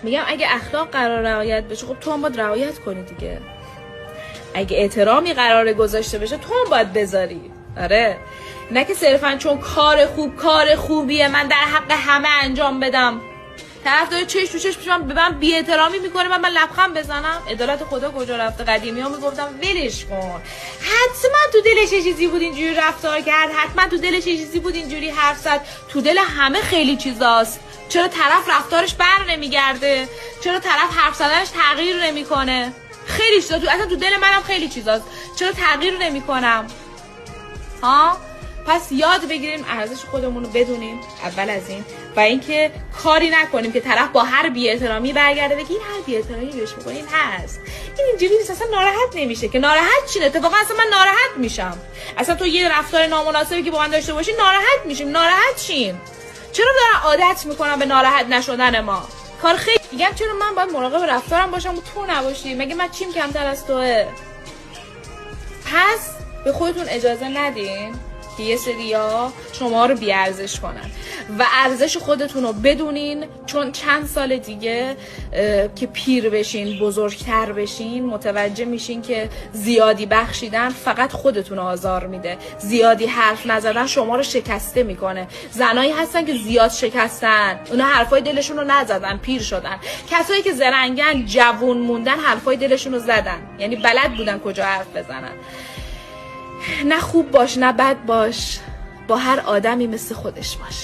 میگم اگه اخلاق قرار رعایت بشه خب تو هم باید رعایت کنی دیگه. اگه احترامی قراره گذاشته بشه تو هم باید بذاری. آره، نه که صرفا چون کار خوبیه من در حق همه انجام بدم، طرف داره چش تو چش پیشم به من بی احترامی میکنه من لبخند بزنم. عدالت خدا کجا رفته؟ قدیمی ها میگفتم ولش کن، حتما تو دلش یه چیزی بود اینجوری رفتار کرد، حتما تو دلش یه چیزی بود اینجوری حرف زد. تو دل همه خیلی چیزاست. چرا طرف رفتارش بر نمیگرده؟ چرا طرف حرف زدنش تغییر نمیکنه؟ خیلی چیزا اصلا تو دل منم خیلی چیزاست. چرا تغییر نمیکنم؟ ها؟ پس یاد بگیریم ارزش خودمون رو بدونیم اول از این، و اینکه کاری نکنیم که طرف با هر بی‌احترامی برگرده بگه این هر بی‌احترامی بهش می‌کنه این هست، این اینجوری نیست، اصلا ناراحت نمیشه. که ناراحت چیه؟ اتفاقا اصلا من ناراحت میشم. اصلا تو یه رفتار نامناسبی که با من داشته باشی ناراحت میشیم. ناراحت شیم. چرا دارن عادت میکنن به ناراحت نشدن ما؟ کار خیلی میگم چرا من باید مراقب رفتارم باشم و تو نباشی؟ مگه من چیم کمتر از توئه؟ پس به خودتون اجازه ندین که یه سریا شما رو بی‌ارزش کنن و ارزش خودتون رو بدونین، چون چند سال دیگه که پیر بشین بزرگتر بشین متوجه میشین که زیادی بخشیدن فقط خودتون رو آزار میده، زیادی حرف نزدن شما رو شکسته میکنه. زنایی هستن که زیاد شکستن، اونا حرفای دلشون رو نزدن، پیر شدن. کسایی که زرنگن جوون موندن حرفای دلشون رو زدن، یعنی بلد بودن کجا حرف بزنن. نه خوب باش نه بد باش، با هر آدمی مثل خودش باش.